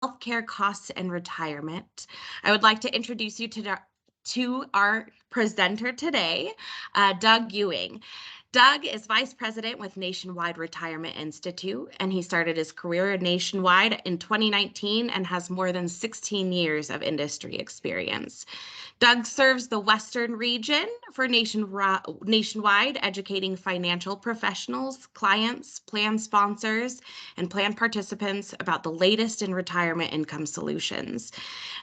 Healthcare costs and retirement. I would like to introduce you to our presenter today, Doug Ewing. Doug is vice president with Nationwide Retirement Institute, and he started his career at Nationwide in 2019 and has more than 16 years of industry experience. Doug serves the Western region for Nationwide, educating financial professionals, clients, plan sponsors, and plan participants about the latest in retirement income solutions.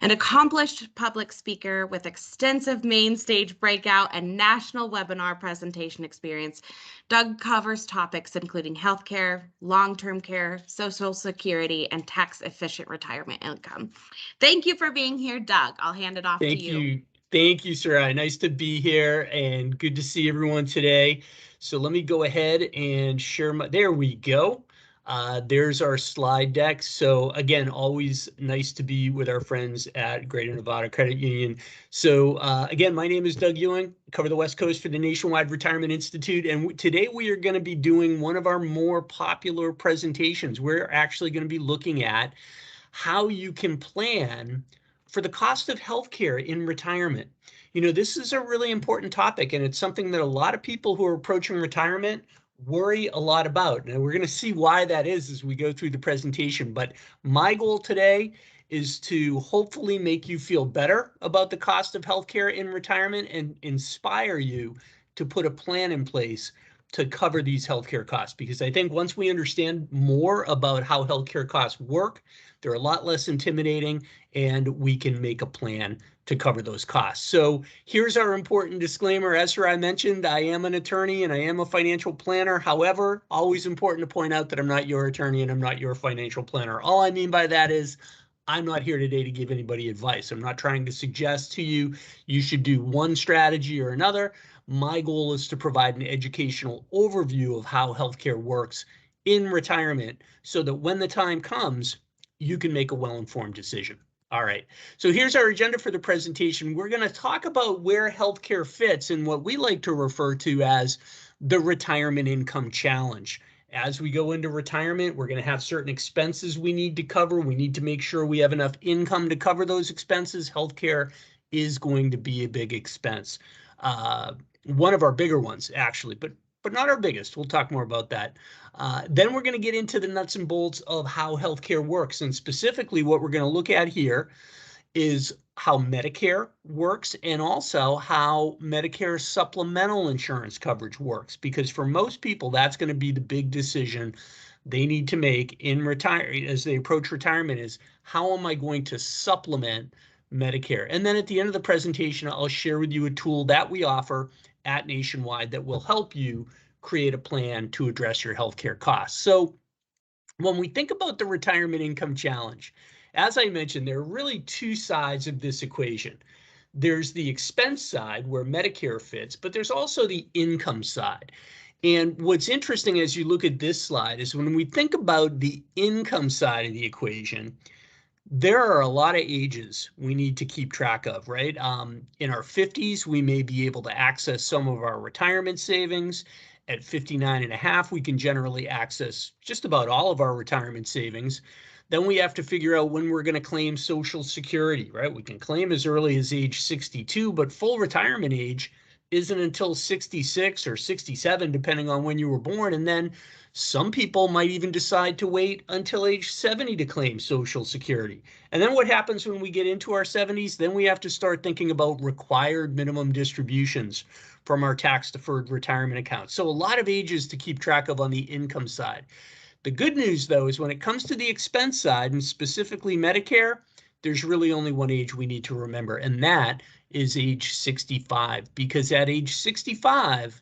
An accomplished public speaker with extensive main stage breakout and national webinar presentation experience, Doug covers topics including healthcare, long-term care, Social Security, and tax-efficient retirement income. Thank you for being here, Doug. I'll hand it off to you. Thank you. Thank you, Sarai. Nice to be here and good to see everyone today. So let me go ahead and share there we go. There's our slide deck. So again, always nice to be with our friends at Greater Nevada Credit Union. So again, my name is Doug Ewing, cover the West Coast for the Nationwide Retirement Institute. And today we are going to be doing one of our more popular presentations. We're actually going to be looking at how you can plan for the cost of healthcare in retirement. You know, this is a really important topic, and it's something that a lot of people who are approaching retirement worry a lot about. And we're going to see why that is as we go through the presentation. But my goal today is to hopefully make you feel better about the cost of healthcare in retirement and inspire you to put a plan in place to cover these healthcare costs. Because I think once we understand more about how healthcare costs work, they're a lot less intimidating, and we can make a plan to cover those costs. So here's our important disclaimer. As I mentioned, I am an attorney and I am a financial planner. However, always important to point out that I'm not your attorney and I'm not your financial planner. All I mean by that is I'm not here today to give anybody advice. I'm not trying to suggest to you you should do one strategy or another. My goal is to provide an educational overview of how healthcare works in retirement so that when the time comes, you can make a well-informed decision. All right, so here's our agenda for the presentation. We're going to talk about where healthcare fits in what we like to refer to as the retirement income challenge. As we go into retirement, we're going to have certain expenses we need to cover. We need to make sure we have enough income to cover those expenses. Healthcare is going to be a big expense. One of our bigger ones, actually, but not our biggest. We'll talk more about that. Then we're going to get into the nuts and bolts of how healthcare works. And specifically, what we're going to look at here is how Medicare works and also how Medicare supplemental insurance coverage works. Because for most people, that's going to be the big decision they need to make in retirement as they approach retirement is, how am I going to supplement Medicare? And then at the end of the presentation, I'll share with you a tool that we offer at Nationwide that will help you create a plan to address your healthcare costs. So when we think about the retirement income challenge, as I mentioned, there are really two sides of this equation. There's the expense side where Medicare fits, but there's also the income side. And what's interesting as you look at this slide is when we think about the income side of the equation, there are a lot of ages we need to keep track of, right? In our 50s, we may be able to access some of our retirement savings. At 59 and a half, we can generally access just about all of our retirement savings. Then we have to figure out when we're going to claim Social Security, right? We can claim as early as age 62, but full retirement age isn't until 66 or 67, depending on when you were born. And then some people might even decide to wait until age 70 to claim Social Security. And then what happens when we get into our 70s? Then we have to start thinking about required minimum distributions from our tax-deferred retirement accounts. So a lot of ages to keep track of on the income side. The good news, though, is when it comes to the expense side, and specifically Medicare, there's really only one age we need to remember, and that is age 65. Because at age 65,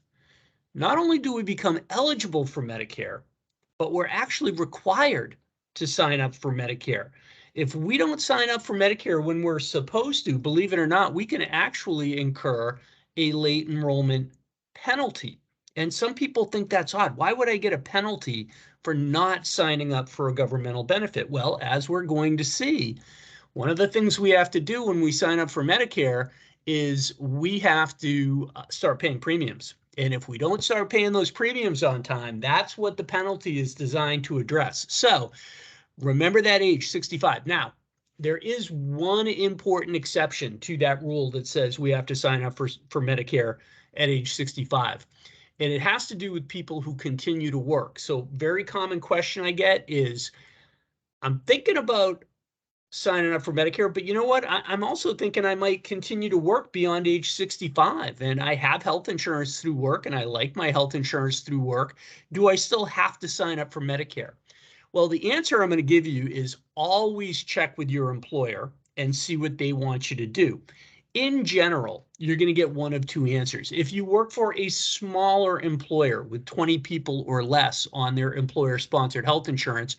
not only do we become eligible for Medicare, but we're actually required to sign up for Medicare. If we don't sign up for Medicare when we're supposed to, believe it or not, we can actually incur a late enrollment penalty. And some people think that's odd. Why would I get a penalty for not signing up for a governmental benefit? Well, as we're going to see, one of the things we have to do when we sign up for Medicare is we have to start paying premiums. And if we don't start paying those premiums on time, that's what the penalty is designed to address. So Remember that age, 65. Now, there is one important exception to that rule that says we have to sign up for Medicare at age 65. And it has to do with people who continue to work. So very common question I get is, I'm thinking about signing up for Medicare, but you know what? I'm also thinking I might continue to work beyond age 65, and I have health insurance through work, and I like my health insurance through work. Do I still have to sign up for Medicare? Well, the answer I'm going to give you is always check with your employer and see what they want you to do. In general, you're going to get one of two answers. If you work for a smaller employer with 20 people or less on their employer-sponsored health insurance,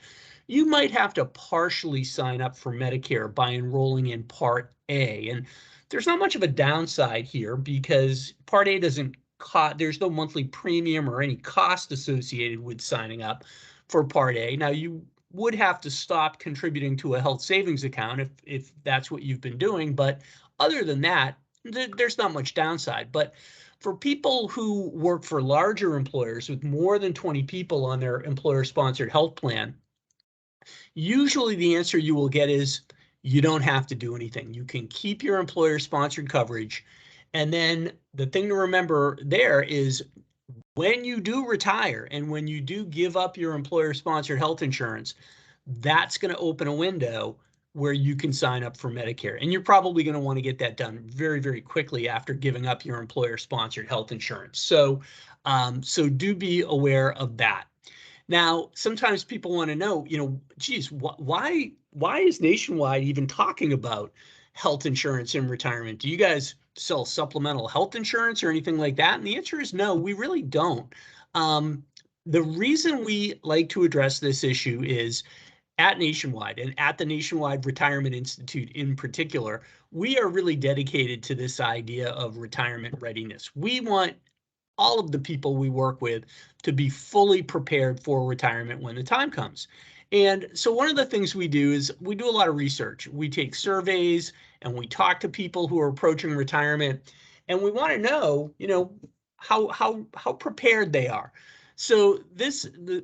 you might have to partially sign up for Medicare by enrolling in Part A. And there's not much of a downside here because Part A doesn't cost, there's no monthly premium or any cost associated with signing up for Part A. Now, you would have to stop contributing to a health savings account if that's what you've been doing. But other than that, there's not much downside. But for people who work for larger employers with more than 20 people on their employer-sponsored health plan, usually the answer you will get is you don't have to do anything. You can keep your employer-sponsored coverage. And then the thing to remember there is when you do retire and when you do give up your employer-sponsored health insurance, that's going to open a window where you can sign up for Medicare. And you're probably going to want to get that done very, very quickly after giving up your employer-sponsored health insurance. So do be aware of that. Now, sometimes people want to know, geez, why is Nationwide even talking about health insurance in retirement? Do you guys sell supplemental health insurance or anything like that? And the answer is no, we really don't. The reason we like to address this issue is at Nationwide and at the Nationwide Retirement Institute in particular, we are really dedicated to this idea of retirement readiness. We want all of the people we work with to be fully prepared for retirement when the time comes. And so one of the things we do is we do a lot of research. We take surveys and we talk to people who are approaching retirement, and we want to know, how prepared they are. So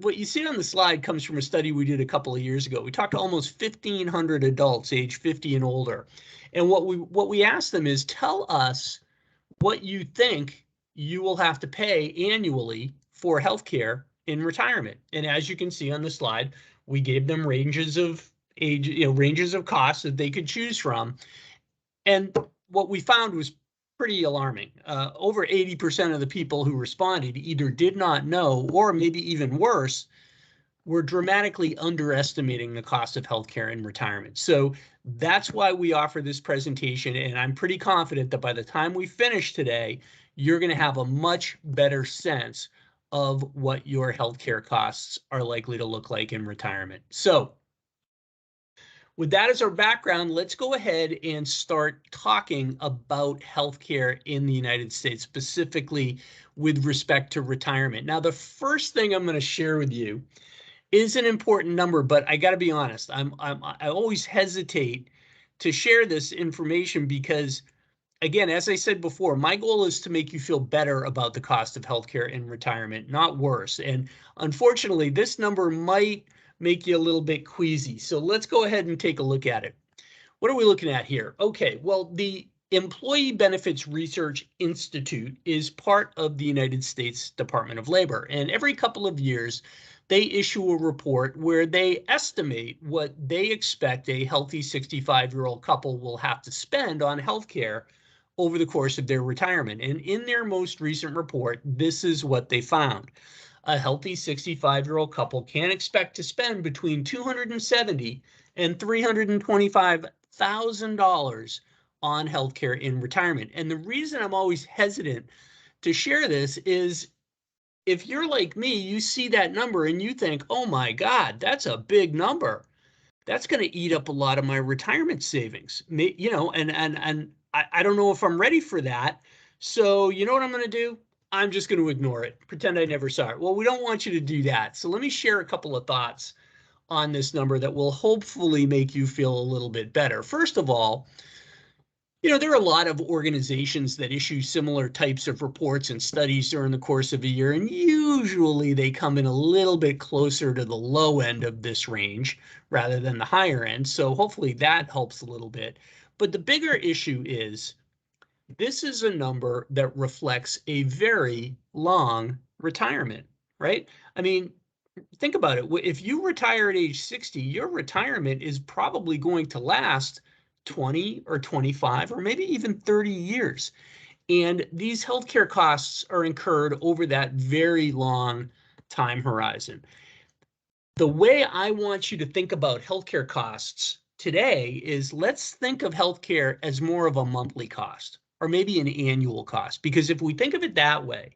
what you see on the slide comes from a study we did a couple of years ago. We talked to almost 1,500 adults age 50 and older. And what we asked them is, tell us what you think you will have to pay annually for healthcare in retirement. And as you can see on the slide, we gave them ranges of age, ranges of costs that they could choose from. And what we found was pretty alarming. Over 80% of the people who responded either did not know, or maybe even worse, were dramatically underestimating the cost of healthcare in retirement. So that's why we offer this presentation. And I'm pretty confident that by the time we finish today, you're going to have a much better sense of what your healthcare costs are likely to look like in retirement. So with that as our background, let's go ahead and start talking about healthcare in the United States, specifically with respect to retirement. Now, the first thing I'm going to share with you is an important number, but I got to be honest, I always hesitate to share this information because, again, as I said before, my goal is to make you feel better about the cost of healthcare in retirement, not worse. And unfortunately, this number might make you a little bit queasy. So let's go ahead and take a look at it. What are we looking at here? Okay, well, the Employee Benefits Research Institute is part of the United States Department of Labor, and every couple of years, they issue a report where they estimate what they expect a healthy 65-year-old couple will have to spend on healthcare over the course of their retirement. And in their most recent report, this is what they found. A healthy 65-year-old couple can expect to spend between $270,000 and $325,000 on healthcare in retirement. And the reason I'm always hesitant to share this is, if you're like me, you see that number and you think, oh my God, that's a big number. That's going to eat up a lot of my retirement savings. And I don't know if I'm ready for that. So you know what I'm going to do? I'm just going to ignore it, pretend I never saw it. Well, we don't want you to do that. So let me share a couple of thoughts on this number that will hopefully make you feel a little bit better. First of all, There are a lot of organizations that issue similar types of reports and studies during the course of a year, and usually they come in a little bit closer to the low end of this range rather than the higher end. So hopefully that helps a little bit. But the bigger issue is this is a number that reflects a very long retirement, right? I mean, think about it. If you retire at age 60, your retirement is probably going to last 20 or 25 or maybe even 30 years. And these healthcare costs are incurred over that very long time horizon. The way I want you to think about healthcare costs today is let's think of healthcare as more of a monthly cost or maybe an annual cost. Because if we think of it that way,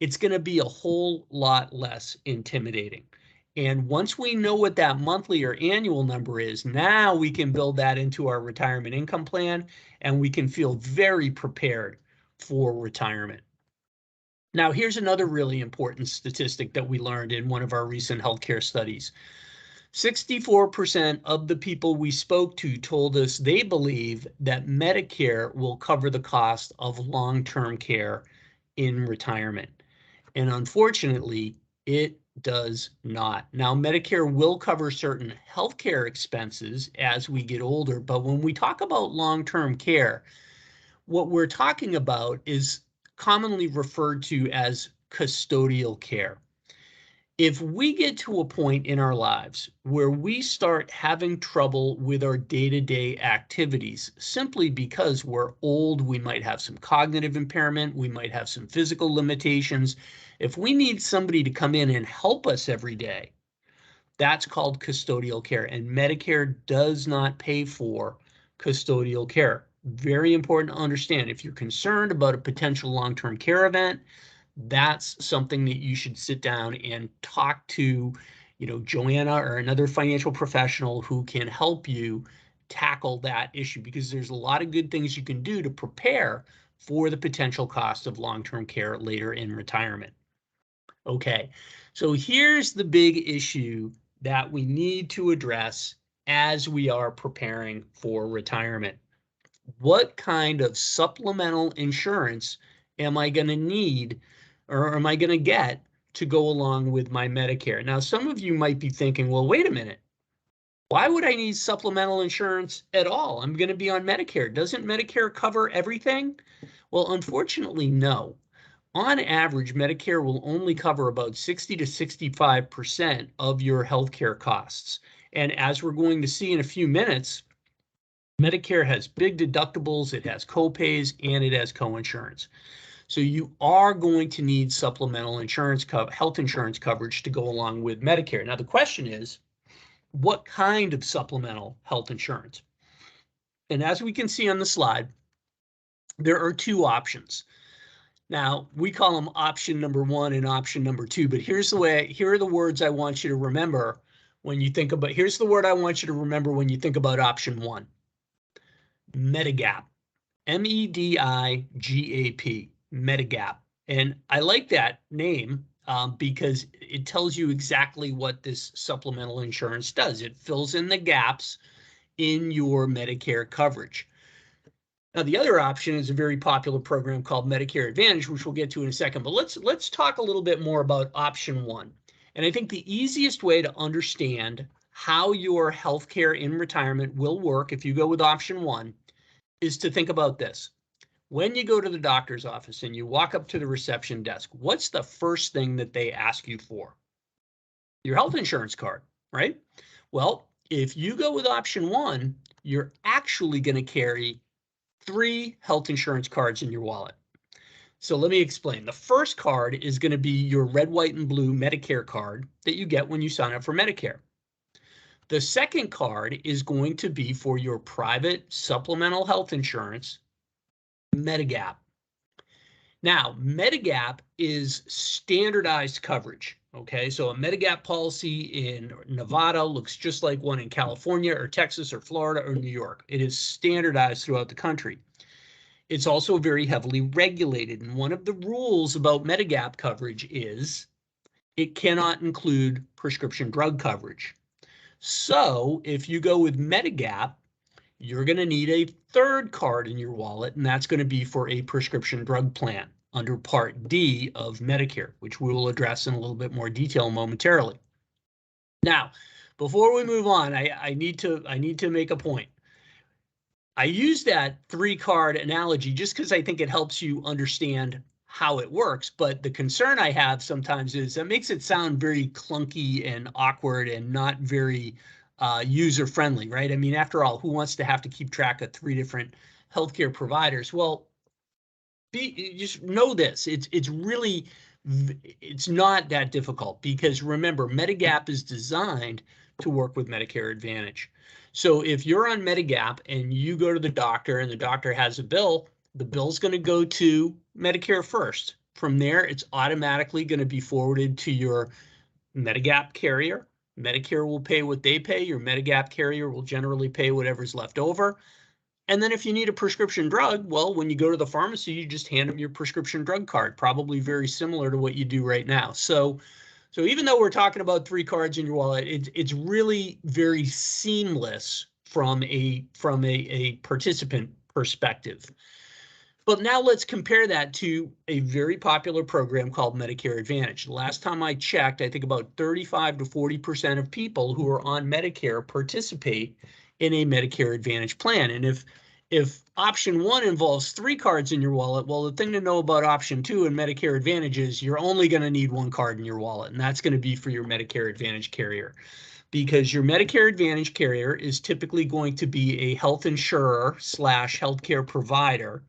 it's going to be a whole lot less intimidating. And once we know what that monthly or annual number is, now we can build that into our retirement income plan and we can feel very prepared for retirement. Now, here's another really important statistic that we learned in one of our recent healthcare studies. 64% of the people we spoke to told us they believe that Medicare will cover the cost of long-term care in retirement. And unfortunately, it does not. Now, Medicare will cover certain healthcare expenses as we get older, but when we talk about long-term care, what we're talking about is commonly referred to as custodial care. If we get to a point in our lives where we start having trouble with our day-to-day activities simply because we're old, we might have some cognitive impairment, we might have some physical limitations. If we need somebody to come in and help us every day, that's called custodial care, and Medicare does not pay for custodial care. Very important to understand. If you're concerned about a potential long-term care event, that's something that you should sit down and talk to, Joanna or another financial professional who can help you tackle that issue, because there's a lot of good things you can do to prepare for the potential cost of long-term care later in retirement. Okay, so here's the big issue that we need to address as we are preparing for retirement. What kind of supplemental insurance am I going to need or am I going to get to go along with my Medicare? Now, some of you might be thinking, well, wait a minute. Why would I need supplemental insurance at all? I'm going to be on Medicare. Doesn't Medicare cover everything? Well, unfortunately, no. On average, Medicare will only cover about 60 to 65% of your healthcare costs. And as we're going to see in a few minutes, Medicare has big deductibles, it has co-pays, and it has co-insurance. So you are going to need supplemental insurance, health insurance coverage to go along with Medicare. Now the question is, what kind of supplemental health insurance? And as we can see on the slide, there are two options. Now, we call them option number one and option number two, but here are the words I want you to remember when you think about, here's the word I want you to remember when you think about option one. Medigap, M-E-D-I-G-A-P, Medigap. And I like that name because it tells you exactly what this supplemental insurance does. It fills in the gaps in your Medicare coverage. Now, the other option is a very popular program called Medicare Advantage, which we'll get to in a second. But let's talk a little bit more about option one. And I think the easiest way to understand how your healthcare in retirement will work if you go with option one is to think about this. When you go to the doctor's office and you walk up to the reception desk, what's the first thing that they ask you for? Your health insurance card, right? Well, if you go with option one, you're actually going to carry 3 health insurance cards in your wallet. So let me explain. The first card is going to be your red, white, and blue Medicare card that you get when you sign up for Medicare. The second card is going to be for your private supplemental health insurance, Medigap. Now, Medigap is standardized coverage. Okay, so a Medigap policy in Nevada looks just like one in California or Texas or Florida or New York. It is standardized throughout the country. It's also very heavily regulated. And one of the rules about Medigap coverage is it cannot include prescription drug coverage. So if you go with Medigap, you're going to need a third card in your wallet, and that's going to be for a prescription drug plan under Part D of Medicare, which we will address in a little bit more detail momentarily. Now, before we move on, I need to make a point. I use that 3-card analogy just because I think it helps you understand how it works. But the concern I have sometimes is that makes it sound very clunky and awkward and not very user friendly, right? I mean, after all, who wants to have to keep track of 3 different healthcare providers? Well, just know this. It's not that difficult because remember, Medigap is designed to work with Medicare Advantage. So if you're on Medigap and you go to the doctor and the doctor has a bill, the bill's going to go to Medicare first. From there, it's automatically going to be forwarded to your Medigap carrier. Medicare will pay what they pay. Your Medigap carrier will generally pay whatever's left over. And then if you need a prescription drug, well, when you go to the pharmacy, you just hand them your prescription drug card, probably very similar to what you do right now. So even though we're talking about 3 cards in your wallet, it's really very seamless from a participant perspective. But now let's compare that to a very popular program called Medicare Advantage. Last time I checked, I think about 35 to 40% of people who are on Medicare participate in a Medicare Advantage plan. And if option 1 involves 3 cards in your wallet, well, the thing to know about option 2 and Medicare Advantage is you're only going to need 1 card in your wallet, and that's going to be for your Medicare Advantage carrier. Because your Medicare Advantage carrier is typically going to be a health insurer / healthcare provider,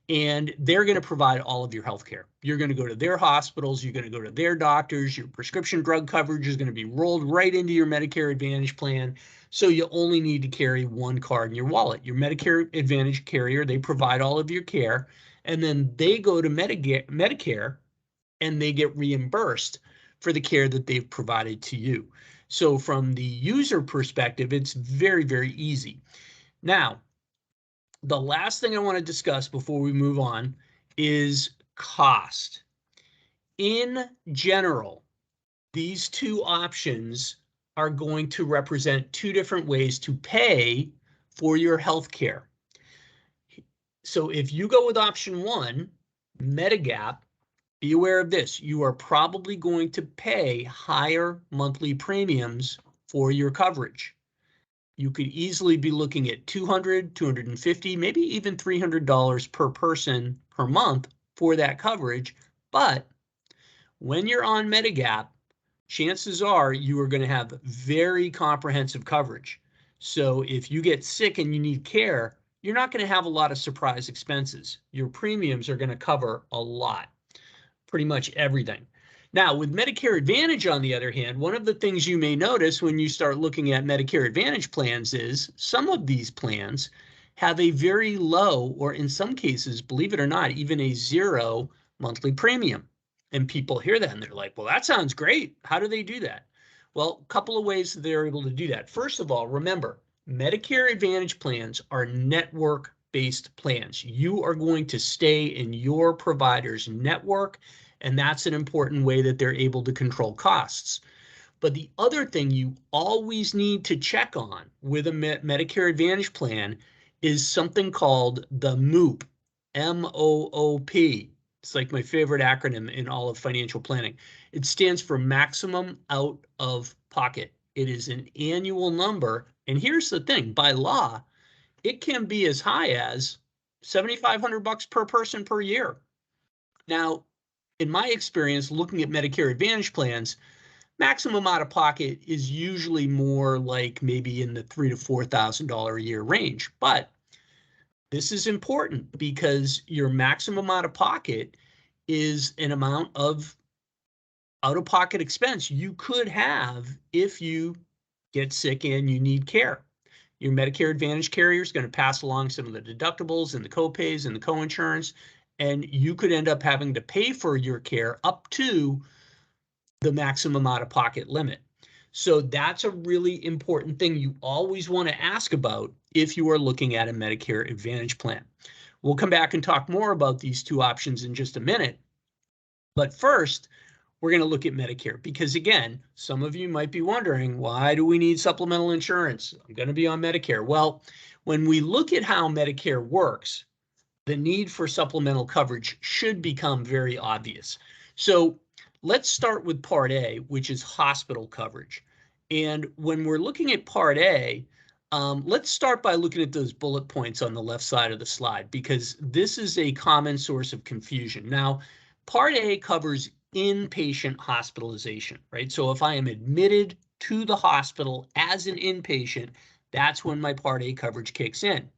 and they're going to provide all of your health care. You're going to go to their hospitals, you're going to go to their doctors, your prescription drug coverage is going to be rolled right into your Medicare Advantage plan, so you only need to carry 1 card in your wallet. Your Medicare Advantage carrier, they provide all of your care, and then they go to Medicare and they get reimbursed for the care that they've provided to you. So from the user perspective, it's very, very easy. Now, the last thing I want to discuss before we move on is cost. In general, these 2 options are going to represent 2 different ways to pay for your health care. So if you go with option 1, Medigap, be aware of this. You are probably going to pay higher monthly premiums for your coverage. You could easily be looking at $200, $250, maybe even $300 per person per month for that coverage. But when you're on Medigap, chances are you are going to have very comprehensive coverage. So if you get sick and you need care, you're not going to have a lot of surprise expenses. Your premiums are going to cover a lot, pretty much everything. Now, with Medicare Advantage, on the other hand, one of the things you may notice when you start looking at Medicare Advantage plans is some of these plans have a very low, or in some cases, believe it or not, even a 0 monthly premium. And people hear that and they're like, well, that sounds great. How do they do that? Well, a couple of ways that they're able to do that. First of all, remember, Medicare Advantage plans are network-based plans. You are going to stay in your provider's network, and that's an important way that they're able to control costs. But the other thing you always need to check on with a Medicare Advantage plan is something called the MOOP, M-O-O-P. It's like my favorite acronym in all of financial planning. It stands for maximum out of pocket. It is an annual number. And here's the thing, by law, it can be as high as $7,500 per person per year. Now, in my experience, looking at Medicare Advantage plans, maximum out of pocket is usually more like maybe in the $3,000 to $4,000 a year range. But this is important because your maximum out of pocket is an amount of out-of-pocket expense you could have if you get sick and you need care. Your Medicare Advantage carrier is going to pass along some of the deductibles and the copays and the coinsurance, and you could end up having to pay for your care up to the maximum out-of-pocket limit. So that's a really important thing you always want to ask about if you are looking at a Medicare Advantage plan. We'll come back and talk more about these 2 options in just a minute. But first, we're going to look at Medicare because, again, some of you might be wondering, why do we need supplemental insurance? I'm going to be on Medicare. Well, When we look at how Medicare works, the need for supplemental coverage should become very obvious. So let's start with Part A, which is hospital coverage. And when we're looking at Part A, let's start by looking at those bullet points on the left side of the slide, because this is a common source of confusion. Now, Part A covers inpatient hospitalization, right? So if I am admitted to the hospital as an inpatient, that's when my Part A coverage kicks in.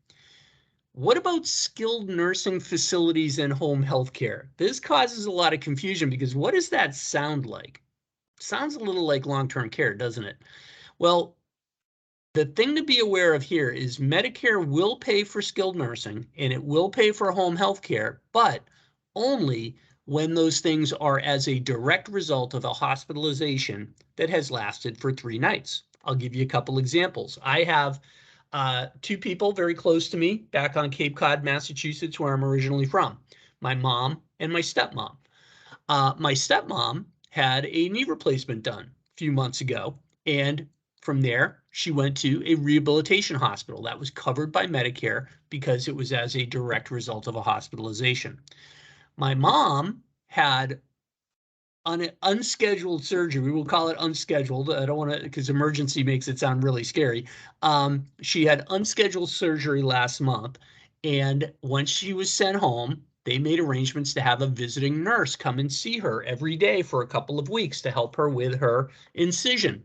What about skilled nursing facilities and home health care? This causes a lot of confusion because what does that sound like? Sounds a little like long-term care, doesn't it? Well, the thing to be aware of here is Medicare will pay for skilled nursing and it will pay for home health care, but only when those things are as a direct result of a hospitalization that has lasted for 3 nights. I'll give you a couple examples. I have 2 people very close to me back on Cape Cod, Massachusetts, where I'm originally from, my mom and my stepmom. My stepmom had a knee replacement done a few months ago, and from there, she went to a rehabilitation hospital that was covered by Medicare because it was as a direct result of a hospitalization. My mom had on an unscheduled surgery. We will call it unscheduled. I don't want to, because emergency makes it sound really scary. She had unscheduled surgery last month. And once she was sent home, they made arrangements to have a visiting nurse come and see her every day for a couple of weeks to help her with her incision.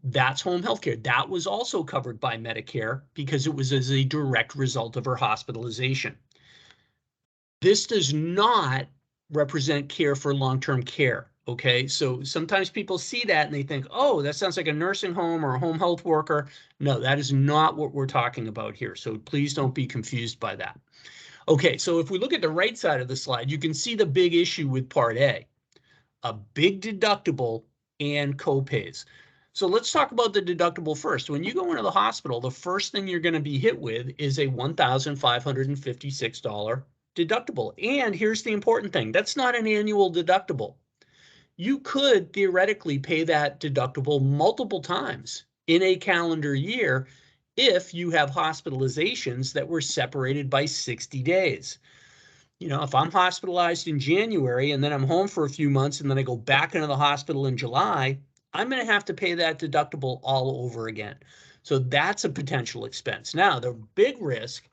That's home health care. That was also covered by Medicare because it was as a direct result of her hospitalization. This does not represent care for long-term care. Okay, so sometimes people see that and they think, oh, that sounds like a nursing home or a home health worker. No, that is not what we're talking about here. So please don't be confused by that. Okay, so if we look at the right side of the slide, you can see the big issue with Part A big deductible and copays. So let's talk about the deductible first. When you go into the hospital, the first thing you're going to be hit with is a $1,556 deductible. And here's the important thing. That's not an annual deductible. You could theoretically pay that deductible multiple times in a calendar year if you have hospitalizations that were separated by 60 days. You know, if I'm hospitalized in January and then I'm home for a few months and then I go back into the hospital in July, I'm going to have to pay that deductible all over again. So that's a potential expense. Now, the big risk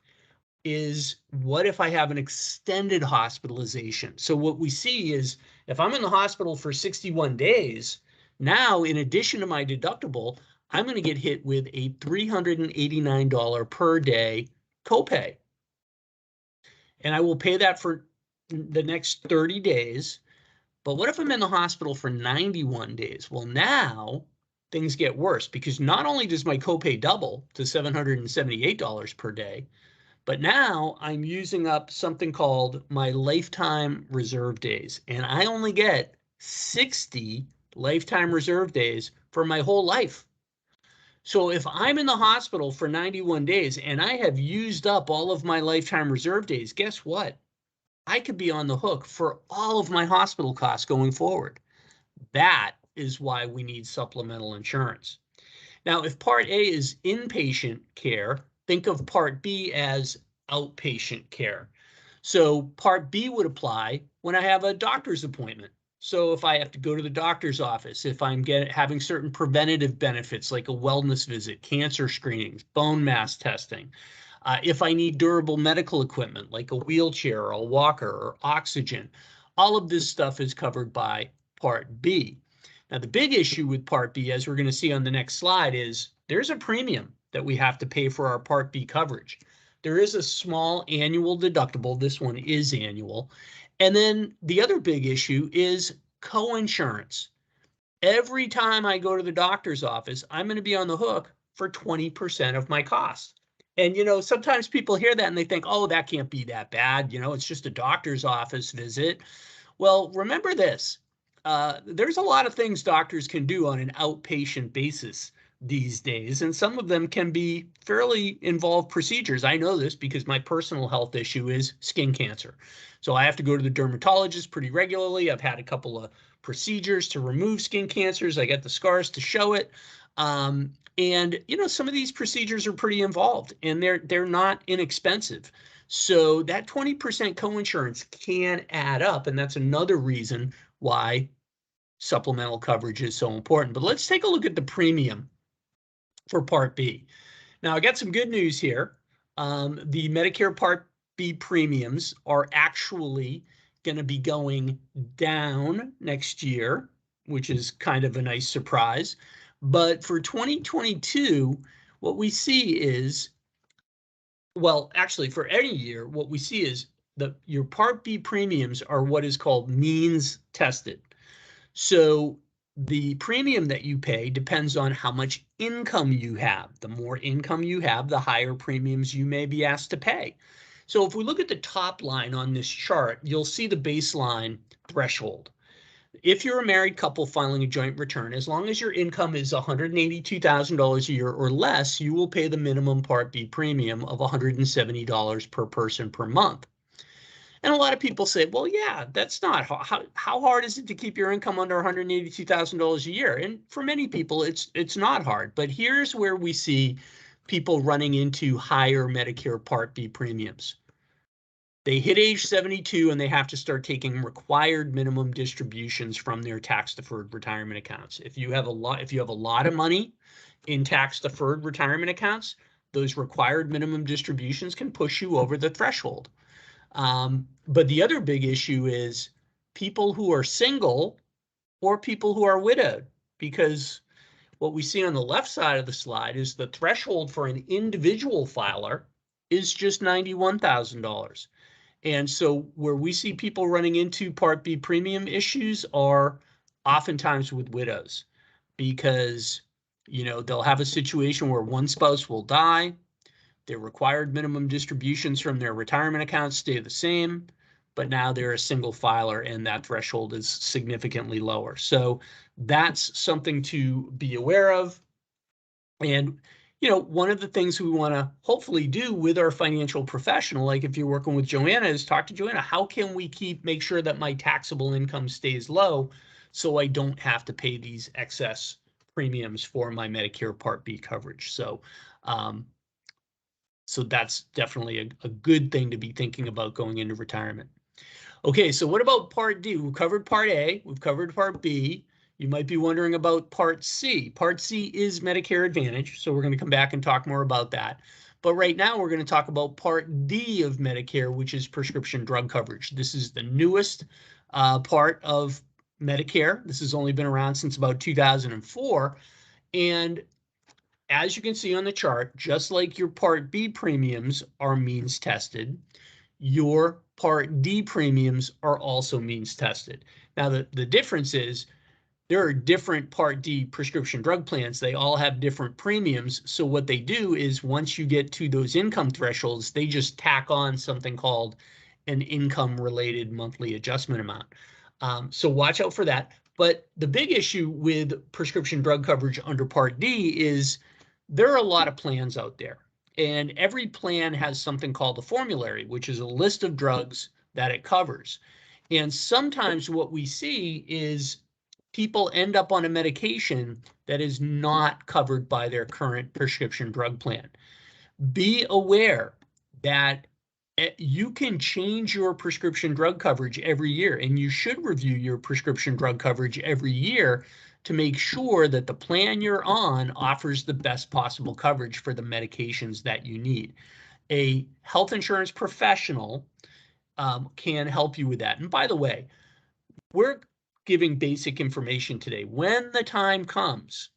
is what if I have an extended hospitalization? So what we see is if I'm in the hospital for 61 days, now in addition to my deductible, I'm going to get hit with a $389 per day copay. And I will pay that for the next 30 days. But what if I'm in the hospital for 91 days? Well, now things get worse because not only does my copay double to $778 per day, but now I'm using up something called my lifetime reserve days. And I only get 60 lifetime reserve days for my whole life. So if I'm in the hospital for 91 days and I have used up all of my lifetime reserve days, guess what? I could be on the hook for all of my hospital costs going forward. That is why we need supplemental insurance. Now, if Part A is inpatient care, think of Part B as outpatient care. So Part B would apply when I have a doctor's appointment. So if I have to go to the doctor's office, if I'm having certain preventative benefits like a wellness visit, cancer screenings, bone mass testing, if I need durable medical equipment like a wheelchair or a walker or oxygen, all of this stuff is covered by Part B. Now, the big issue with Part B, as we're going to see on the next slide, is there's a premium that we have to pay for our Part B coverage. There is a small annual deductible. This one is annual. And then the other big issue is coinsurance. Every time I go to the doctor's office, I'm going to be on the hook for 20% of my costs. And, you know, sometimes people hear that and they think, oh, that can't be that bad. You know, it's just a doctor's office visit. Well, remember this. There's a lot of things doctors can do on an outpatient basis these days, and some of them can be fairly involved procedures. I know this because my personal health issue is skin cancer. So I have to go to the dermatologist pretty regularly. I've had a couple of procedures to remove skin cancers. I get the scars to show it. And, some of these procedures are pretty involved and they're not inexpensive. So that 20% coinsurance can add up. And that's another reason why supplemental coverage is so important. But let's take a look at the premium for Part B. Now, I got some good news here. The Medicare Part B premiums are actually going to be going down next year, which is kind of a nice surprise. But for 2022, what we see is, well, actually for any year, what we see is your Part B premiums are what is called means tested. So the premium that you pay depends on how much income you have. The more income you have, the higher premiums you may be asked to pay. So if we look at the top line on this chart, you'll see the baseline threshold. If you're a married couple filing a joint return, as long as your income is $182,000 a year or less, you will pay the minimum Part B premium of $170 per person per month. And a lot of people say, well, yeah, that's not how hard is it to keep your income under $182,000 a year? And for many people, it's not hard. But here's where we see people running into higher Medicare Part B premiums. They hit age 72 and they have to start taking required minimum distributions from their tax-deferred retirement accounts. If you have a lot of money in tax-deferred retirement accounts, those required minimum distributions can push you over the threshold. But the other big issue is people who are single or people who are widowed, because what we see on the left side of the slide is the threshold for an individual filer is just $91,000. And so where we see people running into Part B premium issues are oftentimes with widows, because they'll have a situation where one spouse will die. Their required minimum distributions from their retirement accounts stay the same, but now they're a single filer and that threshold is significantly lower. So that's something to be aware of. And, one of the things we want to hopefully do with our financial professional, like if you're working with Joanna, is talk to Joanna. How can we make sure that my taxable income stays low so I don't have to pay these excess premiums for my Medicare Part B coverage? So that's definitely a good thing to be thinking about going into retirement. Okay, so what about Part D? We've covered Part A, we've covered Part B. You might be wondering about Part C. Part C is Medicare Advantage, so we're going to come back and talk more about that. But right now we're going to talk about Part D of Medicare, which is prescription drug coverage. This is the newest part of Medicare. This has only been around since about 2004. And as you can see on the chart, just like your Part B premiums are means tested, your Part D premiums are also means tested. Now, the difference is there are different Part D prescription drug plans. They all have different premiums. So what they do is once you get to those income thresholds, they just tack on something called an income-related monthly adjustment amount. So watch out for that. But the big issue with prescription drug coverage under Part D is there are a lot of plans out there. And every plan has something called a formulary, which is a list of drugs that it covers. And sometimes what we see is people end up on a medication that is not covered by their current prescription drug plan. Be aware that you can change your prescription drug coverage every year, and you should review your prescription drug coverage every year to make sure that the plan you're on offers the best possible coverage for the medications that you need. A health insurance professional can help you with that. And by the way, we're giving basic information today. When the time comes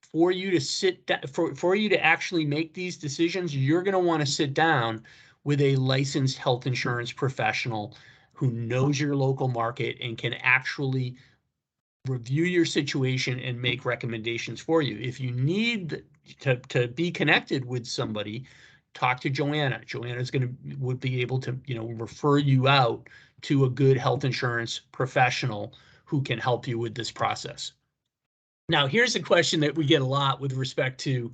for you to sit down, for you to actually make these decisions, you're going to want to sit down with a licensed health insurance professional who knows your local market and can actually review your situation and make recommendations for you. If you need to be connected with somebody, talk to Joanna. Joanna's would be able to, refer you out to a good health insurance professional who can help you with this process. Now, here's a question that we get a lot with respect to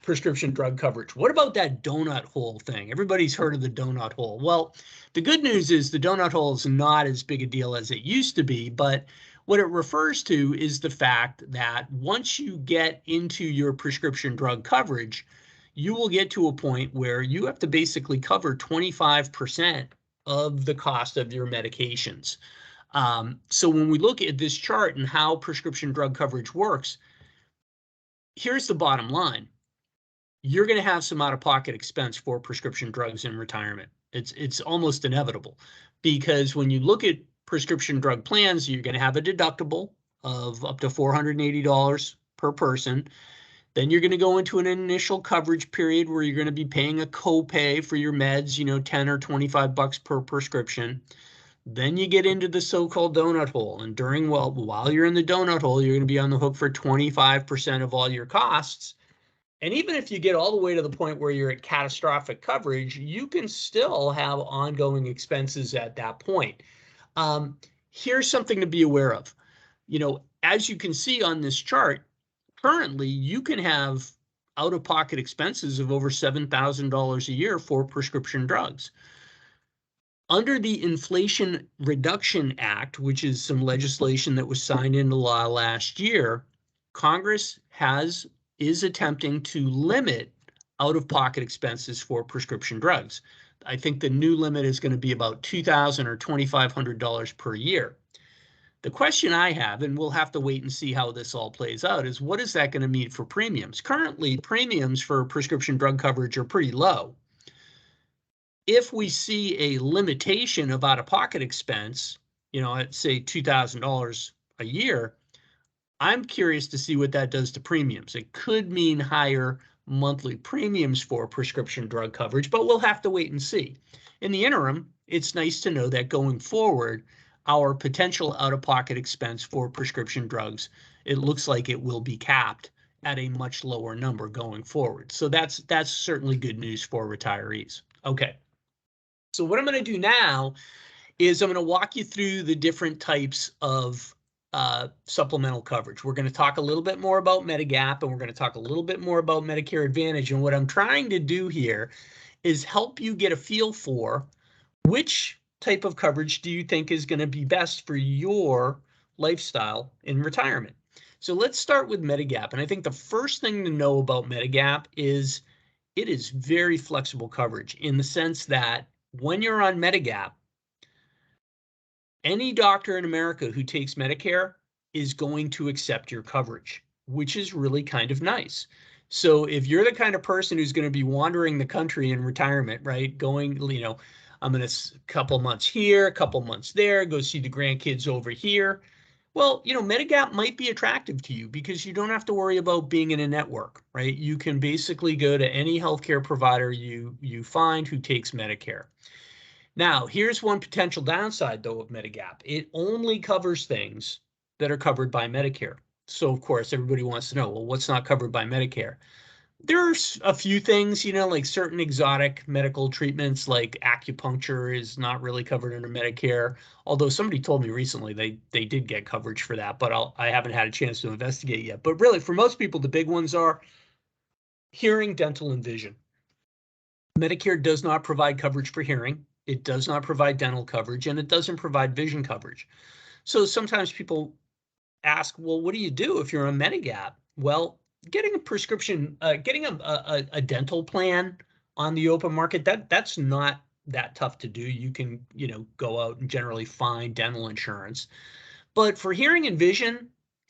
prescription drug coverage. What about that donut hole thing? Everybody's heard of the donut hole. Well, the good news is the donut hole is not as big a deal as it used to be, but What it refers to is the fact that once you get into your prescription drug coverage, you will get to a point where you have to basically cover 25% of the cost of your medications. So when we look at this chart and how prescription drug coverage works, here's the bottom line. You're going to have some out-of-pocket expense for prescription drugs in retirement. It's almost inevitable, because when you look at prescription drug plans, you're going to have a deductible of up to $480 per person. Then you're going to go into an initial coverage period where you're going to be paying a copay for your meds, 10 or 25 bucks per prescription. Then you get into the so-called donut hole, and while you're in the donut hole, you're going to be on the hook for 25% of all your costs. And even if you get all the way to the point where you're at catastrophic coverage, you can still have ongoing expenses at that point. Here's something to be aware of. As you can see on this chart, currently you can have out-of-pocket expenses of over $7,000 a year for prescription drugs. Under the Inflation Reduction Act, which is some legislation that was signed into law last year, Congress is attempting to limit out-of-pocket expenses for prescription drugs. I think the new limit is going to be about $2,000 or $2,500 per year. The question I have, and we'll have to wait and see how this all plays out, is what is that going to mean for premiums? Currently, premiums for prescription drug coverage are pretty low. If we see a limitation of out-of-pocket expense, at say $2,000 a year, I'm curious to see what that does to premiums. It could mean higher monthly premiums for prescription drug coverage, but we'll have to wait and see. In the interim, it's nice to know that going forward, our potential out-of-pocket expense for prescription drugs, it looks like it will be capped at a much lower number going forward. So that's certainly good news for retirees. Okay. So what I'm going to do now is I'm going to walk you through the different types of supplemental coverage. We're going to talk a little bit more about Medigap, and we're going to talk a little bit more about Medicare Advantage. And what I'm trying to do here is help you get a feel for which type of coverage do you think is going to be best for your lifestyle in retirement. So let's start with Medigap. And I think the first thing to know about Medigap is it is very flexible coverage in the sense that when you're on Medigap, any doctor in America who takes Medicare is going to accept your coverage, which is really kind of nice. So if you're the kind of person who's going to be wandering the country in retirement, right, going, I'm going to couple months here, a couple months there, go see the grandkids over here. Well, Medigap might be attractive to you because you don't have to worry about being in a network, right? You can basically go to any healthcare provider you find who takes Medicare. Now, here's one potential downside, though, of Medigap. It only covers things that are covered by Medicare. So, of course, everybody wants to know, well, what's not covered by Medicare? There's a few things, like certain exotic medical treatments like acupuncture is not really covered under Medicare. Although somebody told me recently they did get coverage for that, but I haven't had a chance to investigate yet. But really, for most people, the big ones are hearing, dental, and vision. Medicare does not provide coverage for hearing. It does not provide dental coverage, and it doesn't provide vision coverage. So sometimes people ask, well, what do you do if you're on Medigap? Well, getting a prescription, getting a dental plan on the open market, that's not that tough to do. You can, go out and generally find dental insurance. But for hearing and vision,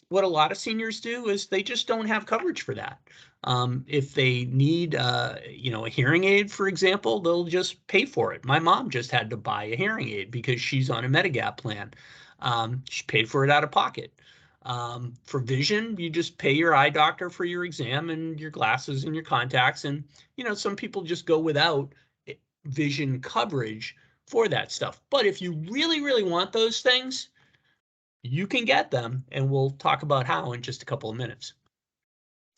what a lot of seniors do is they just don't have coverage for that. If they need, a hearing aid, for example, they'll just pay for it. My mom just had to buy a hearing aid because she's on a Medigap plan. She paid for it out of pocket. For vision, you just pay your eye doctor for your exam and your glasses and your contacts. And, some people just go without vision coverage for that stuff. But if you really, really want those things, you can get them, and we'll talk about how in just a couple of minutes.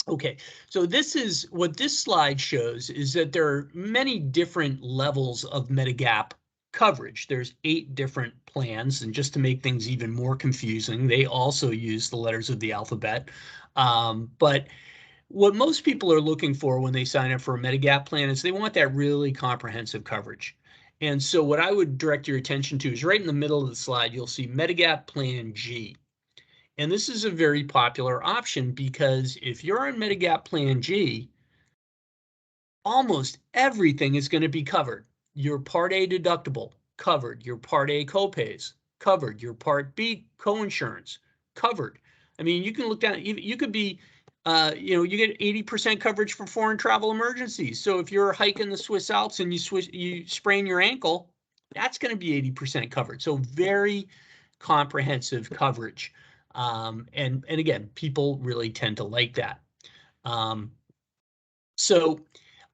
Okay, so this is what this slide shows is that there are many different levels of Medigap coverage. There's 8 different plans, and just to make things even more confusing, they also use the letters of the alphabet. But what most people are looking for when they sign up for a Medigap plan is they want that really comprehensive coverage. And so what I would direct your attention to is right in the middle of the slide, you'll see Medigap Plan G. And this is a very popular option because if you're on Medigap Plan G, almost everything is going to be covered. Your Part A deductible, covered. Your Part A copays, covered. Your Part B coinsurance, covered. I mean, you can look down, you could be, you get 80% coverage for foreign travel emergencies. So if you're hiking the Swiss Alps and you sprain your ankle, that's going to be 80% covered. So very comprehensive coverage. And again, people really tend to like that. So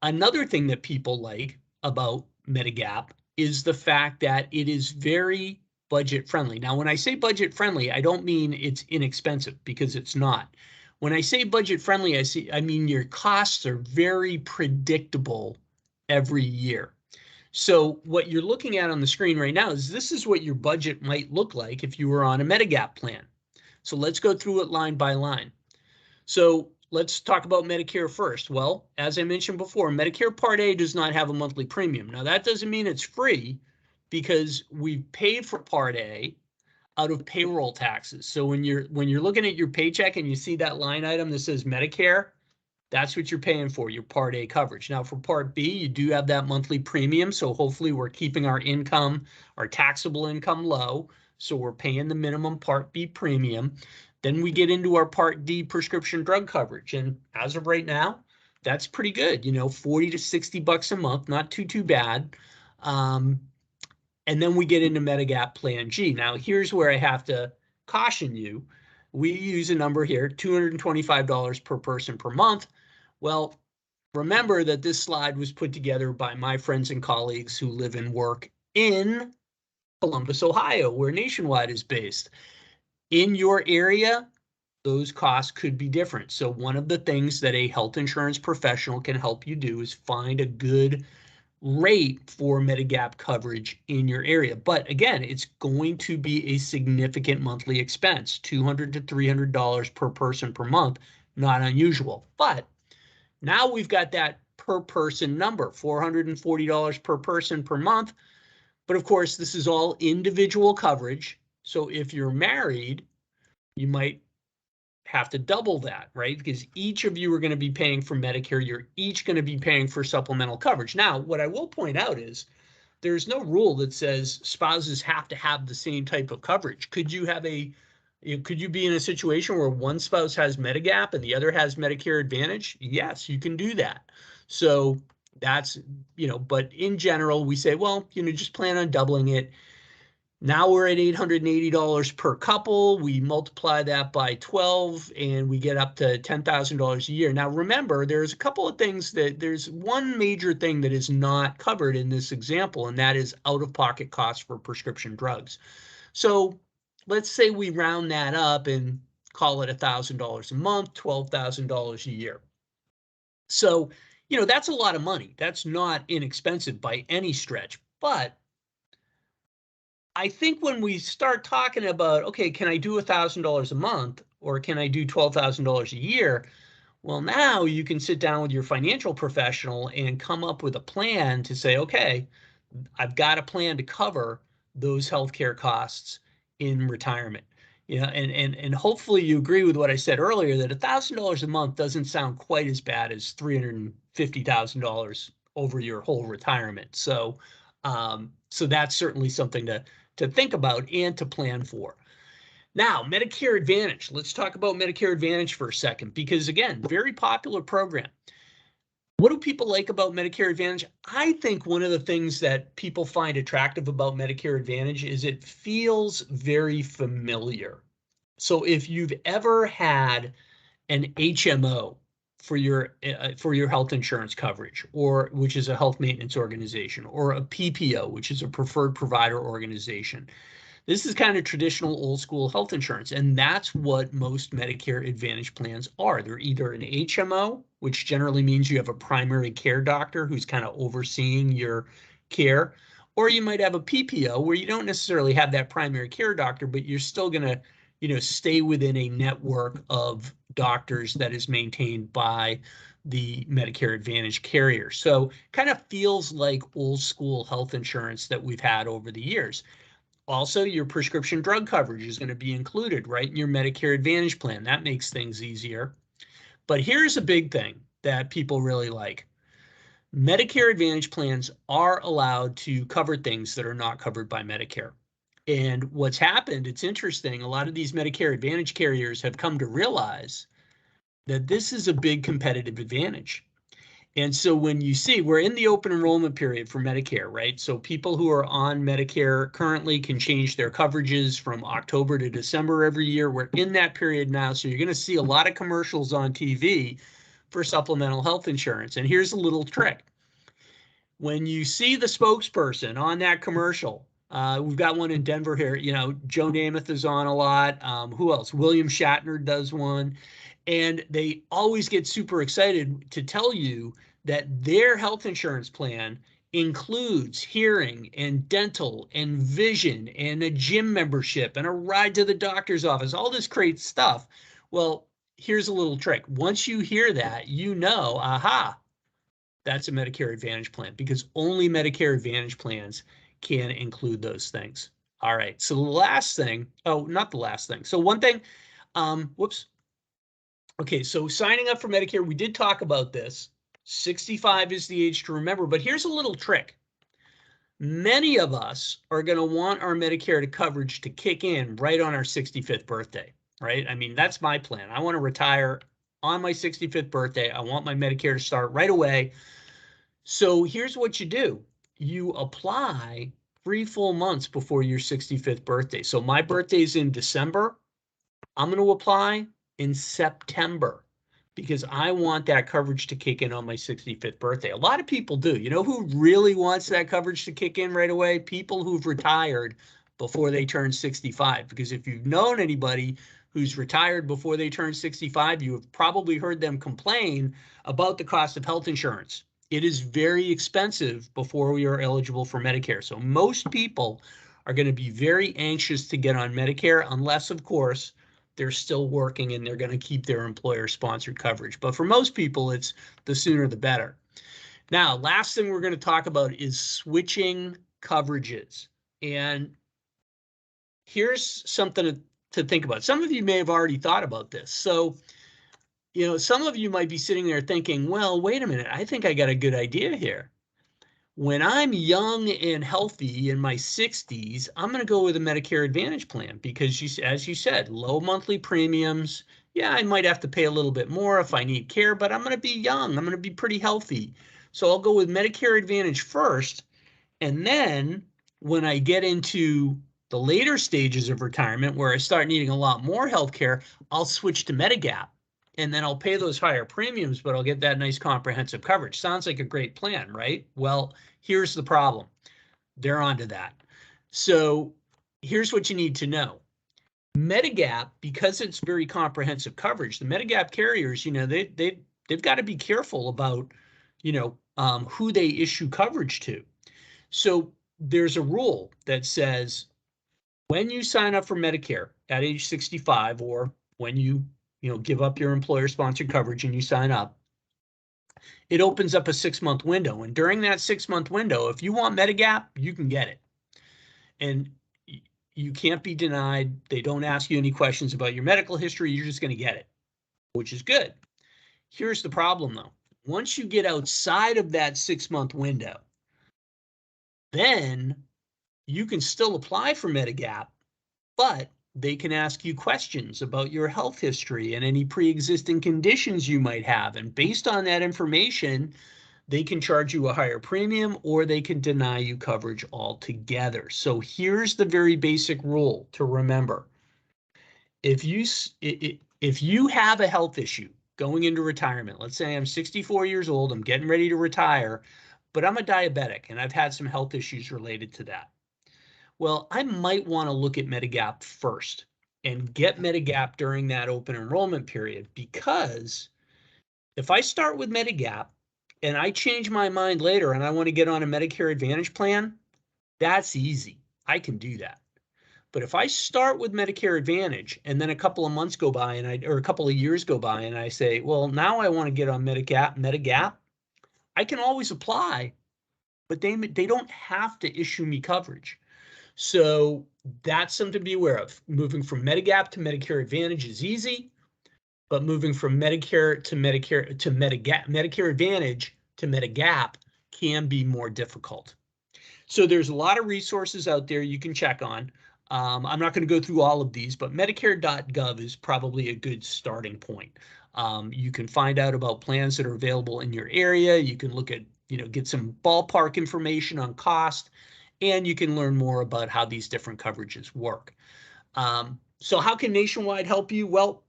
another thing that people like about Medigap is the fact that it is very budget friendly. Now, when I say budget friendly, I don't mean it's inexpensive, because it's not. When I say budget friendly, I mean your costs are very predictable every year. So what you're looking at on the screen right now is this is what your budget might look like if you were on a Medigap plan. So let's go through it line by line. So let's talk about Medicare first. Well, as I mentioned before, Medicare Part A does not have a monthly premium. Now, that doesn't mean it's free, because we've paid for Part A out of payroll taxes. So when you're looking at your paycheck and you see that line item that says Medicare, that's what you're paying for, your Part A coverage. Now, for Part B, you do have that monthly premium. So hopefully we're keeping our income, our taxable income low. So we're paying the minimum Part B premium. Then we get into our Part D prescription drug coverage. And as of right now, that's pretty good, 40 to 60 bucks a month, not too bad. And then we get into Medigap Plan G. Now, here's where I have to caution you. We use a number here, $225 per person per month. Well, remember that this slide was put together by my friends and colleagues who live and work in Columbus, Ohio, where Nationwide is based. In your area, those costs could be different. So one of the things that a health insurance professional can help you do is find a good rate for Medigap coverage in your area. But again, it's going to be a significant monthly expense, $200 to $300 per person per month, not unusual. But now we've got that per person number, $440 per person per month. But of course, this is all individual coverage. So if you're married, you might have to double that, right? Because each of you are going to be paying for Medicare. You're each going to be paying for supplemental coverage. Now, what I will point out is there's no rule that says spouses have to have the same type of coverage. Could you be in a situation where one spouse has Medigap and the other has Medicare Advantage? Yes, you can do that. So that's, but in general, we say, well, just plan on doubling it. Now we're at $880 per couple. We multiply that by 12 and we get up to $10,000 a year. Now remember, there's a couple of things there's one major thing that is not covered in this example, and that is out-of-pocket costs for prescription drugs. So let's say we round that up and call it $1,000 a month, $12,000 a year. So, that's a lot of money. That's not inexpensive by any stretch, but I think when we start talking about, okay, can I do $1,000 a month or can I do $12,000 a year? Well, now you can sit down with your financial professional and come up with a plan to say, okay, I've got a plan to cover those healthcare costs in retirement. And hopefully you agree with what I said earlier, that $1,000 a month doesn't sound quite as bad as $350,000 over your whole retirement. So that's certainly something to think about and to plan for. Now, Medicare Advantage. Let's talk about Medicare Advantage for a second, because again, very popular program. What do people like about Medicare Advantage? I think one of the things that people find attractive about Medicare Advantage is it feels very familiar. So if you've ever had an HMO for your health insurance coverage, or which is a health maintenance organization, or a PPO, which is a preferred provider organization, this is kind of traditional old school health insurance, and that's what most Medicare Advantage plans are. They're either an HMO, which generally means you have a primary care doctor who's kind of overseeing your care, or you might have a PPO where you don't necessarily have that primary care doctor, but you're still going to, stay within a network of doctors that is maintained by the Medicare Advantage carrier. So kind of feels like old school health insurance that we've had over the years. Also, your prescription drug coverage is going to be included right in your Medicare Advantage plan. That makes things easier. But here's a big thing that people really like. Medicare Advantage plans are allowed to cover things that are not covered by Medicare. And what's happened, it's interesting, a lot of these Medicare Advantage carriers have come to realize that this is a big competitive advantage. And so when you see, we're in the open enrollment period for Medicare, right? So people who are on Medicare currently can change their coverages from October to December every year. We're in that period now. So you're going to see a lot of commercials on TV for supplemental health insurance. And here's a little trick. When you see the spokesperson on that commercial, we've got one in Denver here, Joe Namath is on a lot. Who else? William Shatner does one. And they always get super excited to tell you that their health insurance plan includes hearing and dental and vision and a gym membership and a ride to the doctor's office, all this great stuff. Well, here's a little trick. Once you hear that, aha, that's a Medicare Advantage plan, because only Medicare Advantage plans can include those things. All right. So the last thing, not the last thing. So one thing, whoops. Okay, so signing up for Medicare, we did talk about this. 65 is the age to remember, but here's a little trick. Many of us are going to want our Medicare coverage to kick in right on our 65th birthday, right? I mean, that's my plan. I want to retire on my 65th birthday. I want my Medicare to start right away. So here's what you do. You apply 3 full months before your 65th birthday. So my birthday's in December. I'm going to apply in September because I want that coverage to kick in on my 65th birthday. A lot of people do. You know who really wants that coverage to kick in right away? People who've retired before they turn 65. Because if you've known anybody who's retired before they turn 65, you have probably heard them complain about the cost of health insurance. It is very expensive before we are eligible for Medicare. So most people are going to be very anxious to get on Medicare, unless, of course, they're still working and they're going to keep their employer-sponsored coverage. But for most people, it's the sooner the better. Now, last thing we're going to talk about is switching coverages. And here's something to think about. Some of you may have already thought about this. So, some of you might be sitting there thinking, well, wait a minute, I think I got a good idea here. When I'm young and healthy in my 60s, I'm going to go with a Medicare Advantage plan because, as you said, low monthly premiums. Yeah, I might have to pay a little bit more if I need care, but I'm going to be young. I'm going to be pretty healthy. So I'll go with Medicare Advantage first. And then when I get into the later stages of retirement where I start needing a lot more health care, I'll switch to Medigap. And then I'll pay those higher premiums, but I'll get that nice comprehensive coverage. Sounds like a great plan, right? Well, here's the problem. They're onto that. So here's what you need to know. Medigap, because it's very comprehensive coverage, the Medigap carriers, they've got to be careful about, who they issue coverage to. So there's a rule that says when you sign up for Medicare at age 65, or when you give up your employer-sponsored coverage and you sign up, it opens up a 6-month window. And during that 6-month window, if you want Medigap, you can get it. And you can't be denied. They don't ask you any questions about your medical history. You're just going to get it, which is good. Here's the problem, though. Once you get outside of that 6-month window, then you can still apply for Medigap, but they can ask you questions about your health history and any pre-existing conditions you might have. And based on that information, they can charge you a higher premium or they can deny you coverage altogether. So here's the very basic rule to remember. If you have a health issue going into retirement, let's say I'm 64 years old, I'm getting ready to retire, but I'm a diabetic and I've had some health issues related to that. Well, I might want to look at Medigap first and get Medigap during that open enrollment period, because if I start with Medigap and I change my mind later and I want to get on a Medicare Advantage plan, that's easy. I can do that. But if I start with Medicare Advantage and then a couple of months go by or a couple of years go by and I say, well, now I want to get on Medigap, I can always apply, but they don't have to issue me coverage. So That's something to be aware of. Moving from Medigap to Medicare Advantage is easy, but moving from Medicare to Medicare Advantage to Medigap can be more difficult. So there's a lot of resources out there you can check on. I'm not going to go through all of these, but Medicare.gov is probably a good starting point. You can find out about plans that are available in your area. You can look at, get some ballpark information on cost, and you can learn more about how these different coverages work. So how can Nationwide help you? Well,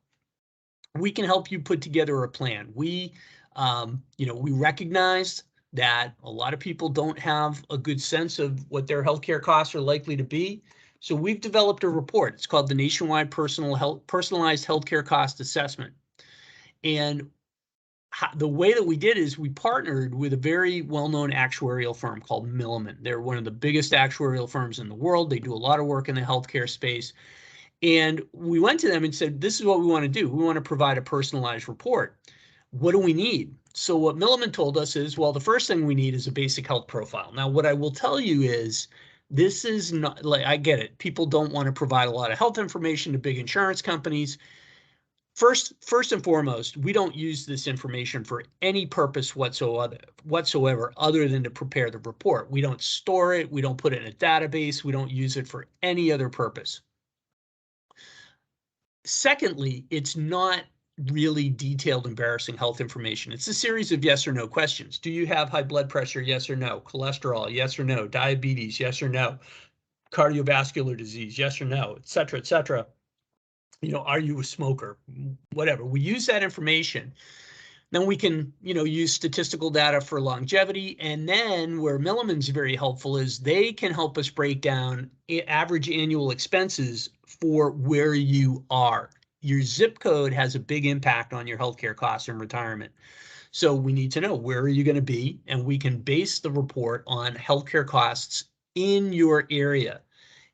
we can help you put together a plan. We recognize that a lot of people don't have a good sense of what their healthcare costs are likely to be. So we've developed a report. It's called the Nationwide Personalized Healthcare Cost Assessment. And the way that we did is we partnered with a very well-known actuarial firm called Milliman. They're one of the biggest actuarial firms in the world. They do a lot of work in the healthcare space. And we went to them and said, this is what we want to do. We want to provide a personalized report. What do we need? So what Milliman told us is, well, the first thing we need is a basic health profile. Now, what I will tell you is, this is not, like, I get it. People don't want to provide a lot of health information to big insurance companies. First and foremost, we don't use this information for any purpose whatsoever other than to prepare the report. We don't store it. We don't put it in a database. We don't use it for any other purpose. Secondly, it's not really detailed, embarrassing health information. It's a series of yes or no questions. Do you have high blood pressure? Yes or no. Cholesterol? Yes or no. Diabetes? Yes or no. Cardiovascular disease? Yes or no, et cetera, et cetera. Are you a smoker? Whatever. We use that information. Then we can, use statistical data for longevity. And then where Milliman's very helpful is they can help us break down average annual expenses for where you are. Your zip code has a big impact on your healthcare costs in retirement. So we need to know, where are you going to be? And we can base the report on healthcare costs in your area.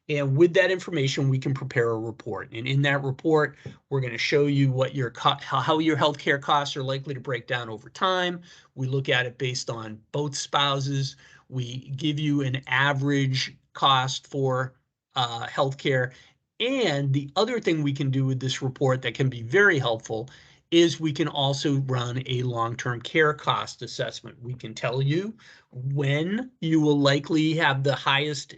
And with that information, we can prepare a report. And in that report, we're going to show you what how your healthcare costs are likely to break down over time. We look at it based on both spouses. We give you an average cost for healthcare. And the other thing we can do with this report that can be very helpful is we can also run a long-term care cost assessment. We can tell you when you will likely have the highest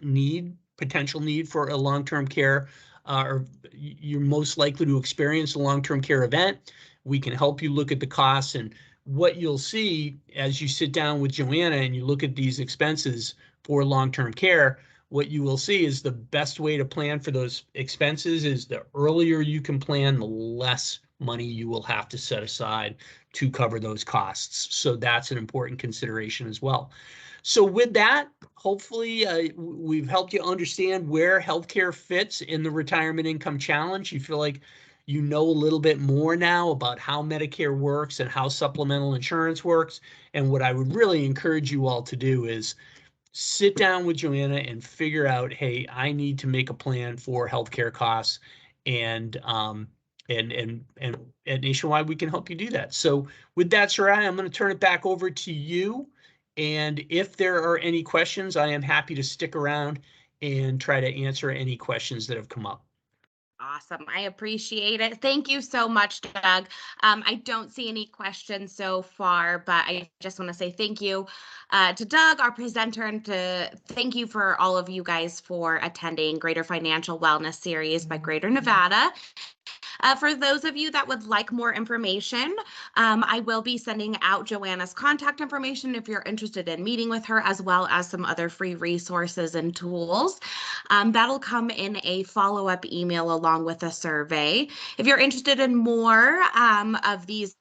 potential need for a long-term care, or you're most likely to experience a long-term care event. We can help you look at the costs, and what you'll see as you sit down with Joanna and you look at these expenses for long-term care, what you will see is the best way to plan for those expenses is the earlier you can plan, the less money you will have to set aside to cover those costs. So that's an important consideration as well. So with that, hopefully we've helped you understand where healthcare fits in the retirement income challenge. You feel like you know a little bit more now about how Medicare works and how supplemental insurance works. And what I would really encourage you all to do is sit down with Joanna and figure out, hey, I need to make a plan for healthcare costs, and at Nationwide, we can help you do that. So with that, Sarai, I'm going to turn it back over to you. And if there are any questions, I am happy to stick around and try to answer any questions that have come up. Awesome. I appreciate it. Thank you so much, Doug. I don't see any questions so far, but I just want to say thank you to Doug, our presenter, and to thank you for all of you guys for attending Greater Financial Wellness Series by Greater Nevada. For those of you that would like more information, I will be sending out Joanna's contact information if you're interested in meeting with her, as well as some other free resources and tools. That'll come in a follow-up email along with a survey. If you're interested in more of these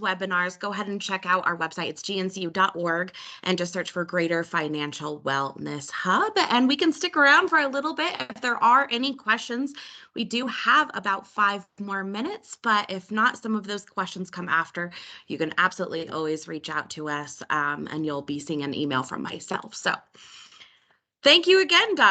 webinars, go ahead and check out our website. It's gncu.org, and just search for Greater Financial Wellness Hub. And we can stick around for a little bit if there are any questions. We do have about 5 more minutes, but if not, some of those questions come after. You can absolutely always reach out to us, and you'll be seeing an email from myself. So thank you again, Doug.